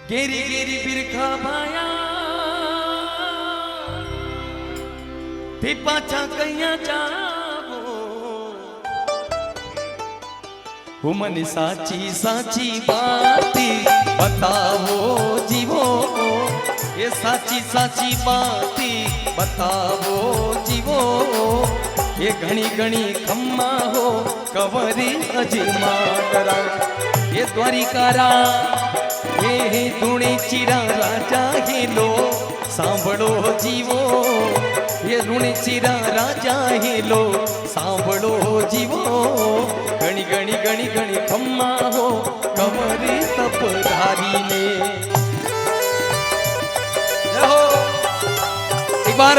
गेरी गेरी बिरखा भाया ते पाछा कहिया जाओ हो मन साची साची बात बताओ जीवो ये साची साची बात बताओ जीवो ये घनी घनी खम्मा हो कवरी अजमा करा ये द्वारिकारा हे धूणी चीरा राजा हेलो सांभळो जीवो ये ऋणी चीरा राजा हेलो सांभळो जीवो घणी घणी घणी घणी खम्मा हो कमरी तपधारी ने एक बार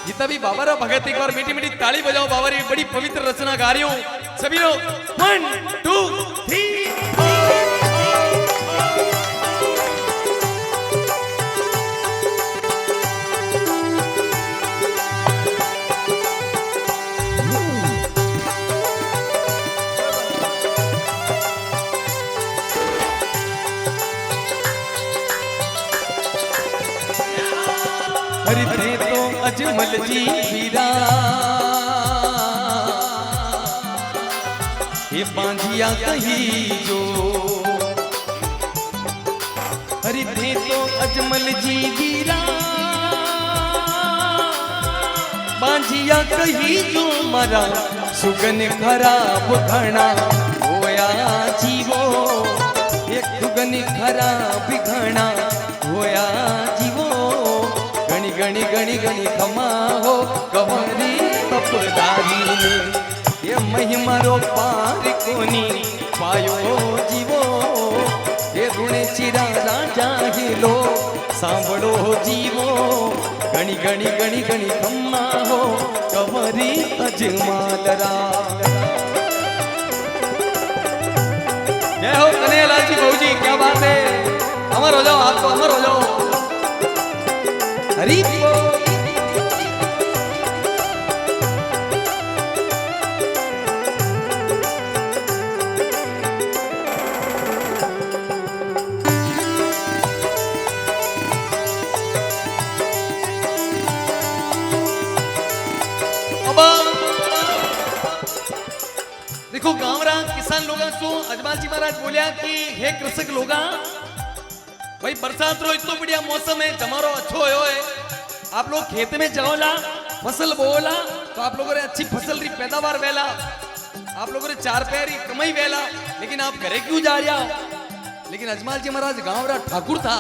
जितना भी बाबा भगत एक बार मीठी मीठी ताली बजाओ बाबा री बड़ी पवित्र रचना गा रही हूं सभी लोग 1 2 3 हरि थे तो अजमल जी वीरा ये बांझिया कही जो हरि थे तो अजमल जी वीरा बांझिया कही जो मरा सुगन खराब घना होया जीवो एक सुगन खराब घना होया जीवो गणी गणी गणी गणी खमा हो कवरी तपदारी ने ये महिमारो पार कोनी पायो जीवो ये ऋणे चिरा राजा हेलो सांभळो जीवो गणी गणी गणी गणी खमा हो कवरी अजमालरा जय हो कन्हैयालाल जी बहुजी क्या बात है अमर हो जाओ आप तो अमर हो जाओ हरी देखो गांवरा किसान लोग अजमाल जी महाराज बोलिया कि हे कृषक लोग भाई बरसात रो इतना बढ़िया मौसम है जमारो अच्छो है आप लोग खेत में जाओला फसल बोला तो आप लोगों ने अच्छी फसल री पैदावार वेला आप लोगों ने 4 पैर कमाई वेला लेकिन आप घरे क्यों जा रहा हो लेकिन अजमाल जी महाराज गांव रा ठाकुर था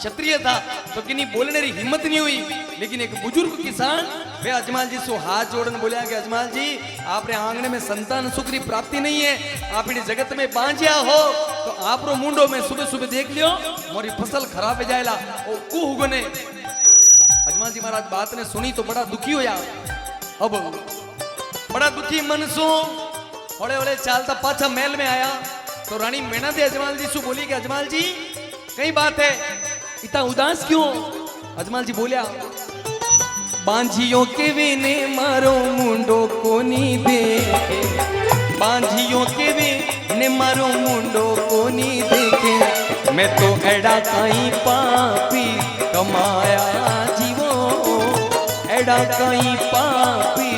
क्षत्रिय था तो किन्हीं बोलने री हिम्मत नहीं हुई लेकिन एक बुजुर्ग किसान वे अजमाल जी से हाथ जोड़न बोलिया कि अजमाल जी आपरे आंगने में संतान सुख की प्राप्ति नहीं है आप इस जगत में बांझिया हो तो आप रो मुंडो में सुबह सुबह देख लियो मोरी फसल खराब हो जाएला ओ कुह ने अजमाल जी महाराज बात ने सुनी तो बड़ा दुखी होया अब बड़ा दुखी मन सो होले होले चालता पाछा महल में आया तो रानी मैना दे अजमाल जी से बोली कि अजमाल जी कई बात है इतना उदास क्यों अजमाल जी बोलिया बांझियों के वेने मारो मुंडो कोनी देखे बांझियों के वेने मारो मुंडो कोनी देखे मैं तो एड़ा कहीं पापी कमाया जीवो एड़ा कहीं पापी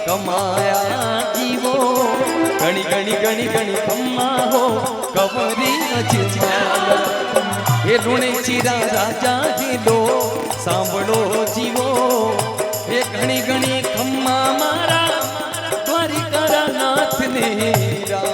कमाया जीवो गणी गणी गणी गणी खम्मा हो कवरी अजमाल ये ऋणे चिरा राजा हेलो सांभळो जीवो ये घणी घणी खम्मा मारा द्वारिकारा नाथ नेरा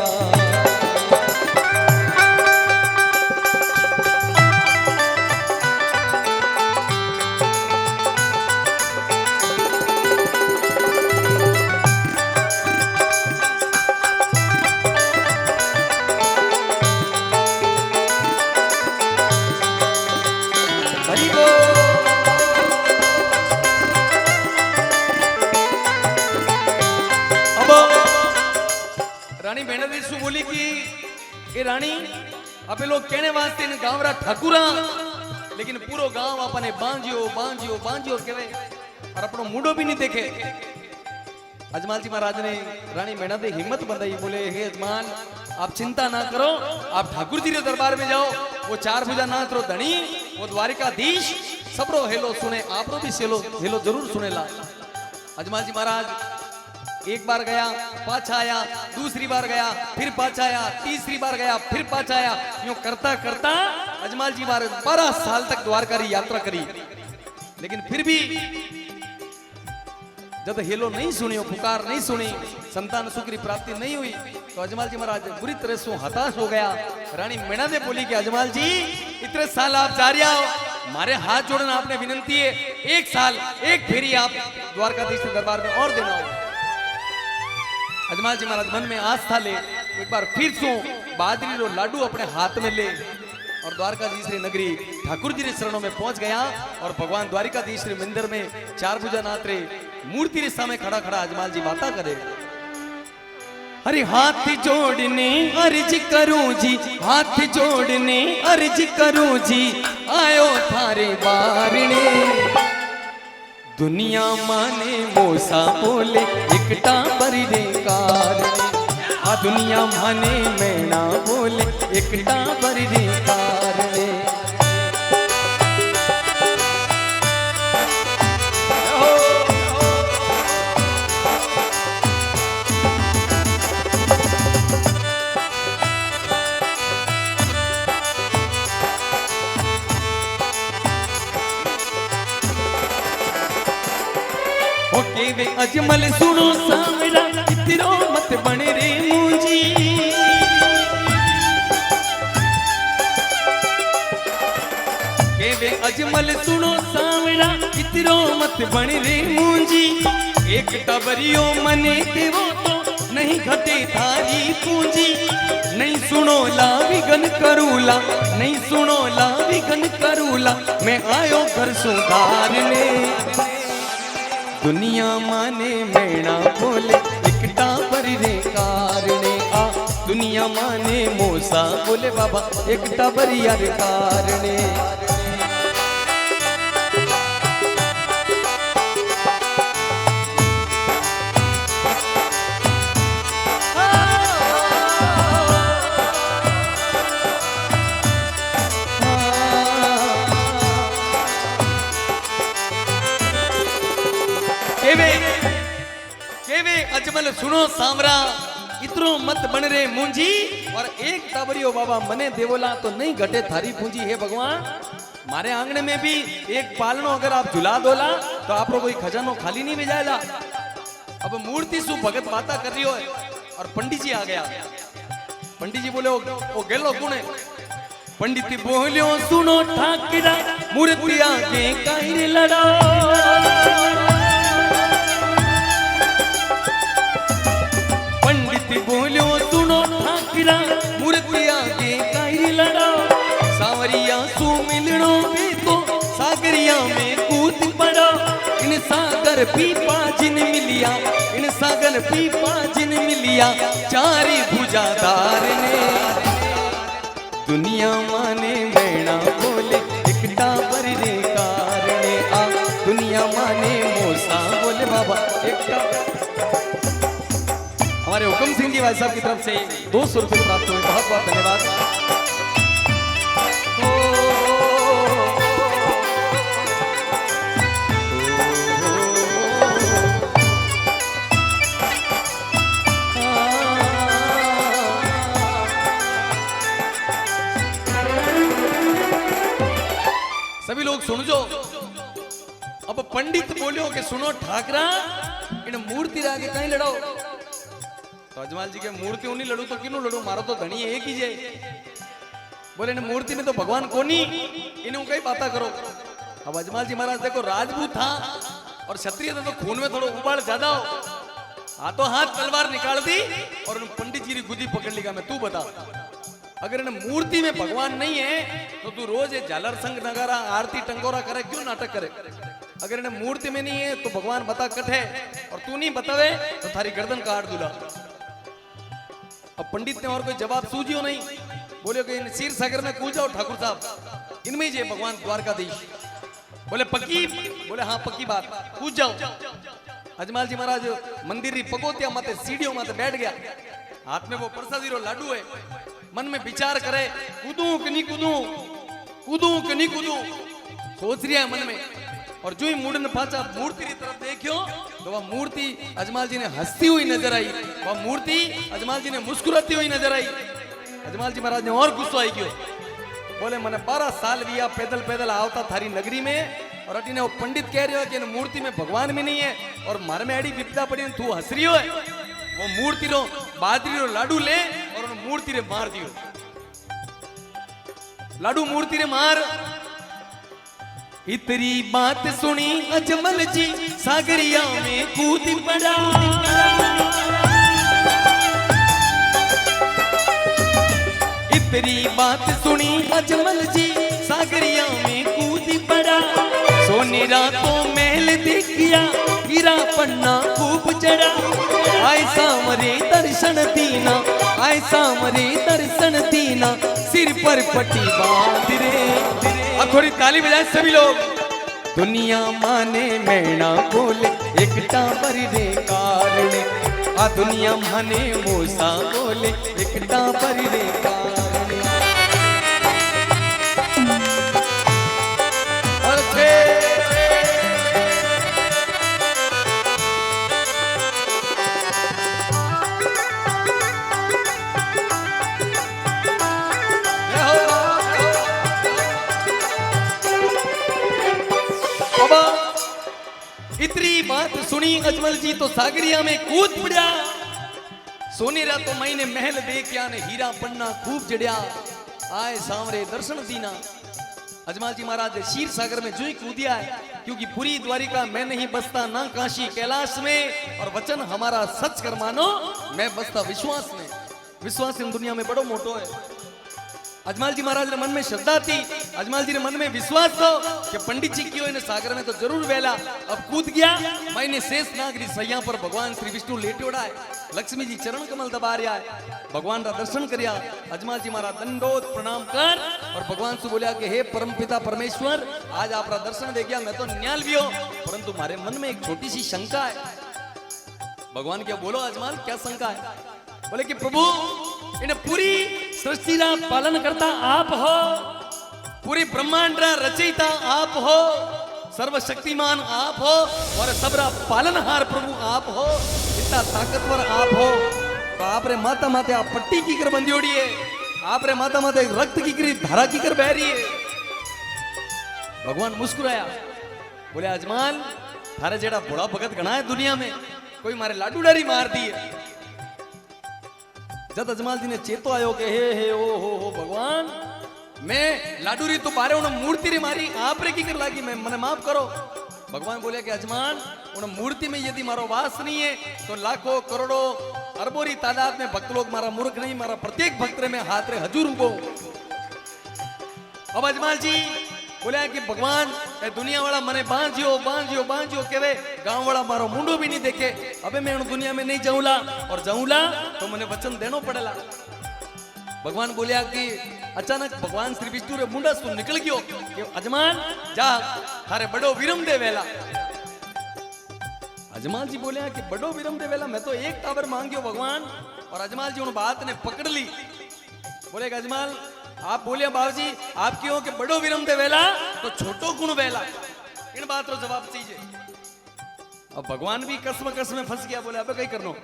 रानी बेनदी सु बोली कि ये रानी अपने लोग कहने वास्ते इन गांवरा ठाकुरा लेकिन पूरो गांव अपने बांझियो बांझियो बांझियो कहवे और अपनो मुंडो भी नहीं देखे अजमाल जी महाराज ने रानी मैना दे हिम्मत बंधाई बोले हे अजमाल आप चिंता ना करो आप ठाकुर जी के दरबार में जाओ वो चार भुजा नाथ रो धनी वो द्वारिकाधीश सबरो हेलो सुने आपरो भी सेलो हेलो जरूर सुनेला। अजमाल जी महाराज एक बार गया पाछा आया, दूसरी बार गया फिर पाछा आया, तीसरी बार गया फिर पाछा आया, यूं करता करता अजमाल जी महाराज 12 साल तक द्वारका की यात्रा करी। लेकिन फिर भी जब हेलो नहीं सुनी, पुकार नहीं सुनी, संतान सुख की प्राप्ति नहीं हुई तो अजमाल जी महाराज बुरी तरह से हताश हो गया। रानी मीणा ने बोली कि अजमाल जी इतने साल आप जा रहा हो, मारे हाथ जोड़ना आपने विनंती है, एक साल एक फेरी आप द्वारकाधीश के दरबार में और देना हो। अजमाल जी महाराज मन में आस्था ले, एक बार फिर सो बादरी रो लाडू अपने हाथ में ले और द्वारकाधीश री नगरी ठाकुर जी रे शरणों में पहुंच गया। और भगवान द्वारिकाधीश रे मंदिर में चार भुजा नाथ रे मूर्ति रे सामने खड़ा खड़ा अजमाल जी बाता करे। अरे हाथ जोड़ने अर्ज करूं जी, हाथ जोड़ने अर्ज करूं जी, आयो थारे बारणे। दुनिया माने मोसा बोले एकटा बरी रे कारणे, आ दुनिया माने मैना बोले एकटा बरी रे कारणे। वे अजमल सुनो सामरा इतरो मत बने रे मूंजी। के वे अजमल सुनो सामरा इतरो मत बने रे मूंजी। एक टबरियो मने देवो तो नहीं घटे थारी पूंजी। नहीं सुनो ला विगन करूला, नहीं सुनो ला विगन करूला, मैं आयो घर सुधारने। दुनिया माने मैना बोले एकटा बरी रे कारणे, आ दुनिया माने मोसा बोले बाबा एकटा बरी रे कारणे। केवे अजमल सुनो सामरा इतरो मत बन रे मूंजी। और एक टाबरियो बाबा मने देवोला तो नहीं घटे थारी पूंजी। हे भगवान मारे आंगने में भी एक पालनो अगर आप झुला दोला तो आप कोई खजानो खाली नहीं भेजाएला। अब मूर्ति सु भगत बाता कर रही हो और पंडित जी आ गया। पंडित जी बोले ओ गेलो कुने? पंडित बोलियो सुनो ठाकरा मूर्ति आगे काहे लड़ो। बोलियो सुनो ठाकरा मूर्ति आगे काहे लड़ो। सावरिया सु मिलनो भी तो सागरिया में कूद पड़ो। इन सागर पीपा जिन मिलिया, इन सागर पीपा जिन मिलिया, चारी भुजादार ने। दुनिया माने मैना बोले एकटा बरी रे कारणे, आ दुनिया माने मोसा बोले बाबा एकटा। हमारे हुक्म सिंह जी भाई साहब की तरफ से 200 रुपये प्राप्त हुए, बहुत बहुत धन्यवाद। सभी लोग सुन जो। अब पंडित बोलियो कि सुनो ठाकरा इन मूर्ति आगे कहीं लड़ाओ। तो अजमाल जी के मूर्ति नहीं लड़ू तो किनु लड़ू, मारो तो धनी एक ही जे। बोले ने मूर्ति में तो भगवान कोनी, इन्हें कई बातें करो। अब अजमाल जी महाराज देखो राजपूत था और क्षत्रिय था तो खून में थोड़ा उबाल ज्यादा हो, हाथों हाथ तलवार निकाल दी और पंडित जी की गुदी पकड़ ली। मैं तू बता अगर इन मूर्ति में भगवान नहीं है तो तू रोज ये झालर संग नगारा आरती टंगोरा करे क्यों नाटक करे। अगर इन मूर्ति में नहीं है तो भगवान बता कट है और तू नहीं बतावे तो थारी गर्दन काट दूला। अब पंडित ने और कोई जवाब सूझियो नहीं, बोले कि इन क्षीर सागर में कूद जाओ ठाकुर साहब, इनमें ही भगवान द्वारकाधीश। बोले पक्की? बोले हाँ पक्की बात, कूद जाओ। अजमाल जी महाराज मंदिर री पगोतिया माते सीढ़ियों माते बैठ गया, हाथ में वो प्रसादी रो लाडू है, मन में विचार करे कूदूं कि नहीं कूदूं, कूदूं कि नहीं कूदूं, सोच रहा है मन में। और जो ही मुड़न पाचा मूर्ति की तरफ देखियो तो वह मूर्ति अजमाल जी ने हंसती हुई नजर आई, वह मूर्ति अजमाल जी ने मुस्कुराती हुई नजर आई। अजमाल जी महाराज ने और गुस्सा आई गयो, बोले मैंने 12 साल भी पैदल पैदल आवता थारी नगरी में, और अटी ने वो पंडित कह रहे हो कि मूर्ति में भगवान भी नहीं है, और मारे में एडी विपदा पड़ी तू हंस रही हो है। वो मूर्ति रो बादरी रो लाडू ले और उन मूर्ति रे मार दियो, लाडू मूर्ति रे मार। इतनी बात सुनी अजमल जी सागरिया में कूद पड़ा, इतनी बात सुनी अजमल जी सागरिया में कूद पड़ा। सोने रातों महल देखिया हीरा पन्ना खूब चढ़ा, आए सामरे दर्शन दीना, आए सामरे दर्शन दीना, सिर पर पट्टी बांध रे। अब थोड़ी ताली बजाए सभी लोग। दुनिया माने मैना बोले एक टाबर रे कारणे, आ दुनिया माने मूसा बोले एक टाबर रे कारणे। इतनी बात सुनी अजमल जी तो सागरिया में कूद पड़ा। सोने रातों महीने महल देखिया ने हीरा पन्ना खूब जड़िया, आए सांवरे दर्शन दीना। अजमल जी महाराज शीर सागर में जो ही कूदिया है, क्योंकि पूरी द्वारिका मैं नहीं बसता ना काशी कैलाश में, और वचन हमारा सच कर मानो मैं बसता विश्वास में। विश्वास इन दुनिया में बड़ो मोटो है। अजमल जी महाराज ने मन में श्रद्धा थी, अजमल जी ने मन में विश्वास था कि पंडित जी की सागर में तो जरूर वेला। अब कूद गया, मैंने शेष नागरी सैया पर भगवान श्री विष्णु लेटे उड़ा है, लक्ष्मी जी चरण कमल दबा रहा है, भगवान का दर्शन करिया। अजमल जी महाराज दंडोत प्रणाम कर और भगवान से बोलिया कि हे परम पिता परमेश्वर, आज आपका दर्शन दे गया, मैं तो न्याल भी हो, परंतु हमारे मन में एक छोटी सी शंका है। भगवान क्या बोलो अजमल, क्या शंका है? बोले कि प्रभु इन्हें पूरी सृष्टि का पालन करता आप हो, पूरी ब्रह्मांड का रचयिता आप हो, सर्वशक्तिमान आप हो, और सबरा पालनहार प्रभु आप हो, इतना ताकतवर आप हो। तो आप रे माता माते आप पट्टी की कर बंदी ओड़ी है, आप रे माता माते रक्त की कर धारा की कर बह रही है। भगवान मुस्कुराया, बोले अजमल थारे जेड़ा बड़ा भगत गणा है दुनिया में, कोई मारे लाडू डारी मार दी है। जब अजमल जी ने चेतो आयो कि हे ओ भगवान, मैं लाडू री तो बारे उन मूर्ति री मारी, आप रे की कर लागी, मैं मने माफ करो। भगवान बोले कि अजमल उन मूर्ति में यदि मारो वास नहीं है तो लाखों करोड़ों अरबों री तादाद में भक्त लोग मारा मूर्ख नहीं, मारा प्रत्येक भक्त रे में हाथ रे हजूर उबो। अब अजमल जी बोले कि भगवान दुनिया वाला मने बांधियो बांधियो बांधियो केवे, गांव वाला मारो मुंडो भी नहीं देखे, अबे मैं उन दुनिया में नहीं जाऊला, और जाऊला तो मने वचन देनो पड़ेला। भगवान बोलिया कि अचानक भगवान श्री विष्णु रे मुंडा सु निकल गयो कि अजमल जा थारे बड़ो विरम दे वेला। अजमल जी बोलिया कि बड़ो विरम दे वेला, मैं तो एक टावर मांगियो भगवान, और अजमल जी उन बात ने पकड़ ली। बोले अजमल आप बोलिए बाबूजी आप क्यों कि बड़ो विरम दे वेला तो छोटो गुण वेला, इन बात रो जवाब चाहिए। अब भगवान भी कस में फंस गया, बोले अब कहीं करनो।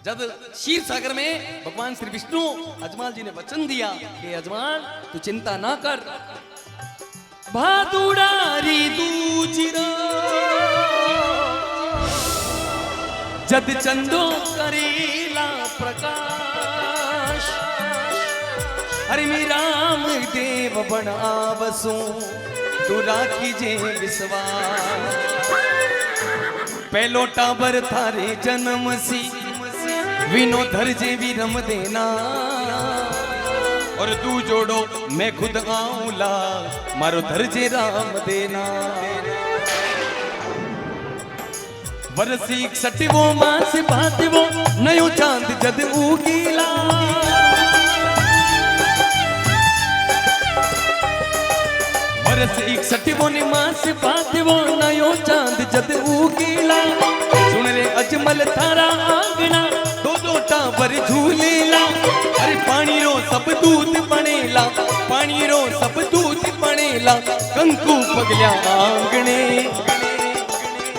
जब क्षीर सागर में भगवान श्री विष्णु अजमल जी ने वचन दिया कि अजमल तू चिंता ना कर, भादुड़ारी दूजिरा जद चंदो करेला प्रकाश, हरि मी राम देव बनावसो तू राखी जे विश्वास। पहलो टाबर थारे जन्म सी विनो धर जे विरम देना, और तू जोड़ो मैं खुद आऊला मारो धर जे राम देना। वर्षी सटवो मास बातवो नयो चांद जद उगीला, वर्षी सटवो मास बातवो नयो चांद जद उगीला। सुन रे अजमल थारा आंगना दो दो टावर झूलेला, अरे पानी रो सब दूध बनेला, पानी रो सब दूध बनेला, कंकु पगल्या आंगणे।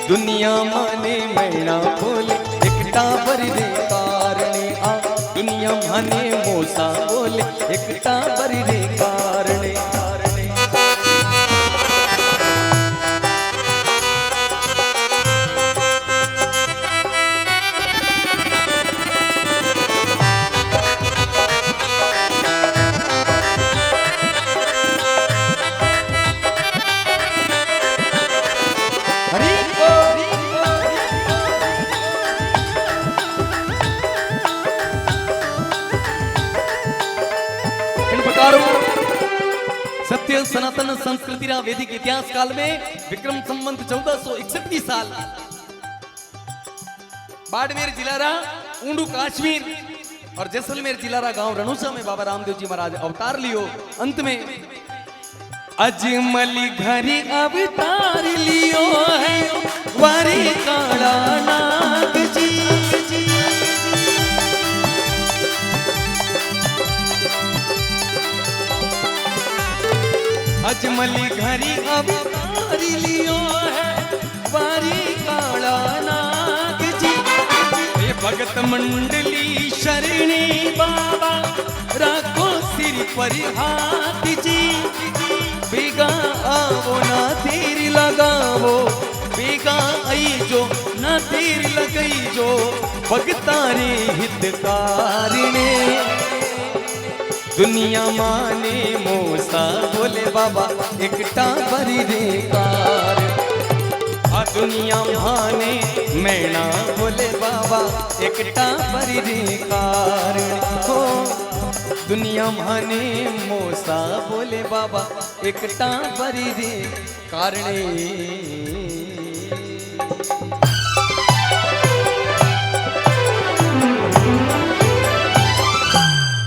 दुनिया माने मैना बोले एकटा बर रे कारणे आ, दुनिया माने मोसा बोले एकटा बर रे कारणे। सत्य सनातन संस्कृति वैदिक इतिहास काल में विक्रम संवत 1461 साल बाड़मेर जिला ऊंडू कश्मीर और जैसलमेर जिला गांव रणूसा में बाबा रामदेव जी महाराज अवतार लियो। अंत में अजमली घरी अवतार लियो है वारी काला नाग जी। अजमली घरी अवतार लियो है वारी काला नाग जी। ये भगत मंडली शरणी बाबा राखो सिर पर हाथ जी। बेगा आवो ना तीर लगावो, बेगा आई जो ना तीर लगई जो, भगतारे हितकारिणे। दुनिया माने मोसा बोले बाबा एकटा बरी रे कार। आ दुनिया माने मैना बोले बाबा एकटा बरी रे कार। हो दुनिया माने मोसा बोले बाबा एकटा बरी रे कारणे।